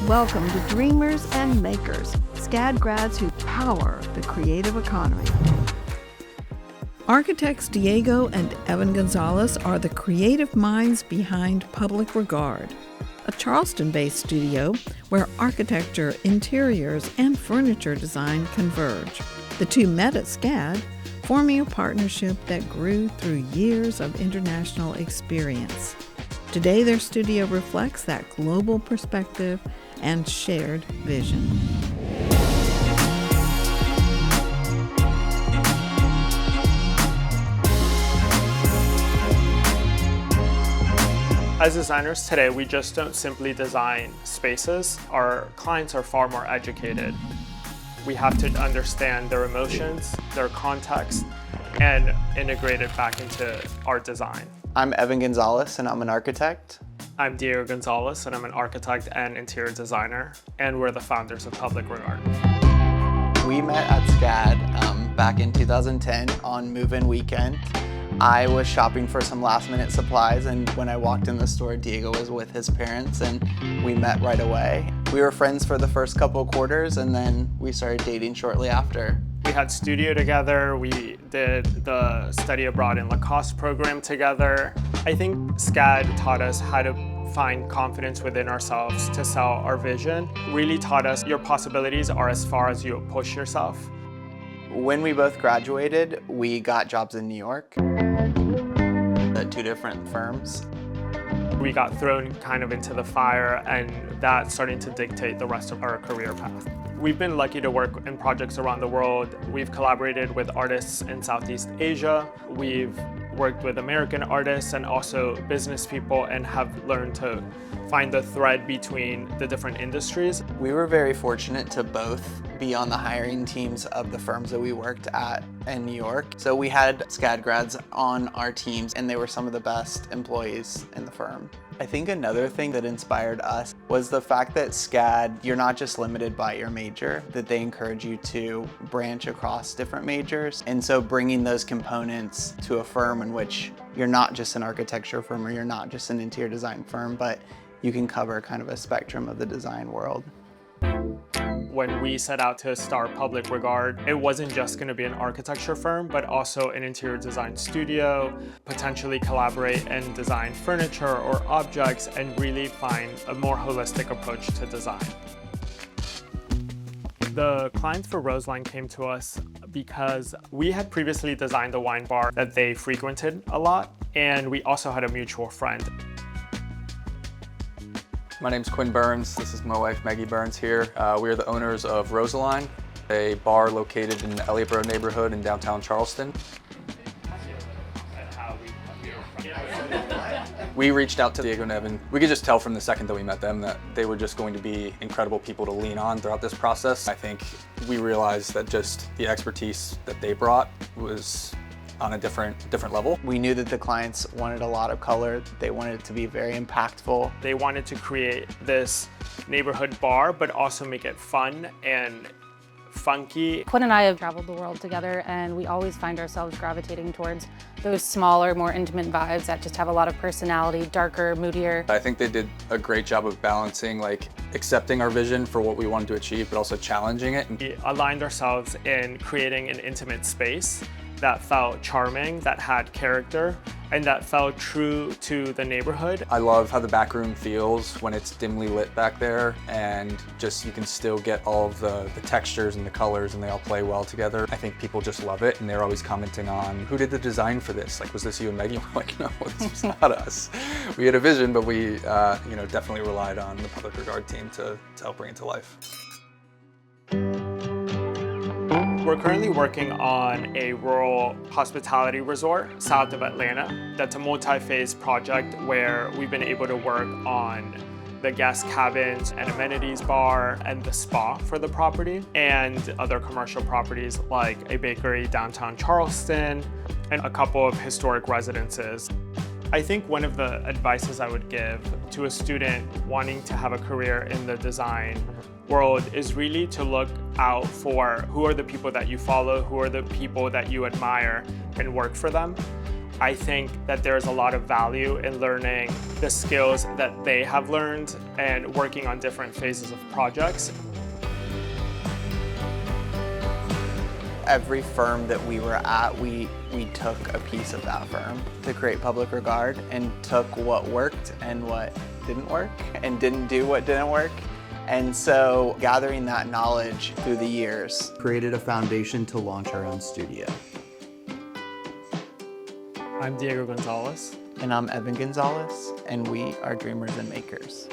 Welcome to Dreamers and Makers, SCAD grads who power the creative economy. Architects Diego and Evan Gonzalez are the creative minds behind Public Regard, a Charleston-based studio where architecture, interiors, and furniture design converge. The two met at SCAD, forming a partnership that grew through years of international experience. Today, their studio reflects that global perspective and shared vision. As designers today, we just don't simply design spaces. Our clients are far more educated. We have to understand their emotions, their context, and integrate it back into our design. I'm Evan Gonzalez, and I'm an architect. I'm Diego Gonzalez, and I'm an architect and interior designer, and we're the founders of Public Regard. We met at SCAD back in 2010 on move-in weekend. I was shopping for some last-minute supplies, and when I walked in the store, Diego was with his parents, and we met right away. We were friends for the first couple of quarters, and then we started dating shortly after. We had studio together, we did the study abroad in Lacoste program together. I think SCAD taught us how to find confidence within ourselves to sell our vision. Really taught us your possibilities are as far as you push yourself. When we both graduated, we got jobs in New York at two different firms. We got thrown kind of into the fire, and that's starting to dictate the rest of our career path. We've been lucky to work in projects around the world. We've collaborated with artists in Southeast Asia. We've worked with American artists and also business people, and have learned to find the thread between the different industries. We were very fortunate to both be on the hiring teams of the firms that we worked at in New York. So we had SCAD grads on our teams, and they were some of the best employees in the firm. I think another thing that inspired us was the fact that SCAD, you're not just limited by your major, that they encourage you to branch across different majors. And so bringing those components to a firm in which you're not just an architecture firm or you're not just an interior design firm, but you can cover kind of a spectrum of the design world. When we set out to start Public Regard, it wasn't just going to be an architecture firm, but also an interior design studio, potentially collaborate and design furniture or objects, and really find a more holistic approach to design. The clients for Rosine came to us because we had previously designed a wine bar that they frequented a lot, and we also had a mutual friend. My name's Quinn Burns. This is my wife, Maggie Burns here. We are the owners of Rosine, a bar located in the Elliott Road neighborhood in downtown Charleston. We reached out to Diego and Evan. We could just tell from the second that we met them that they were just going to be incredible people to lean on throughout this process. I think we realized that just the expertise that they brought was on a different level. We knew that the clients wanted a lot of color. They wanted it to be very impactful. They wanted to create this neighborhood bar, but also make it fun and funky. Quinn and I have traveled the world together, and we always find ourselves gravitating towards those smaller, more intimate vibes that just have a lot of personality, darker, moodier. I think they did a great job of balancing, like, accepting our vision for what we wanted to achieve, but also challenging it. We aligned ourselves in creating an intimate space that felt charming, that had character, and that felt true to the neighborhood. I love how the back room feels when it's dimly lit back there, and just you can still get all of the textures and the colors, and they all play well together. I think people just love it, and they're always commenting on, who did the design for this? Like, was this you and Maggie? I'm like, no, this was not us. We had a vision, but we definitely relied on the Public Regard team to help bring it to life. We're currently working on a rural hospitality resort south of Atlanta. That's a multi-phase project where we've been able to work on the guest cabins and amenities bar and the spa for the property, and other commercial properties like a bakery downtown Charleston and a couple of historic residences. I think one of the advices I would give to a student wanting to have a career in the design world is really to look out for who are the people that you follow, who are the people that you admire, and work for them. I think that there's a lot of value in learning the skills that they have learned and working on different phases of projects. Every firm that we were at, we took a piece of that firm to create Public Regard and took what worked and what didn't work and didn't do what didn't work. And so gathering that knowledge through the years created a foundation to launch our own studio. I'm Diego Gonzalez. And I'm Evan Gonzalez, and we are Dreamers and Makers.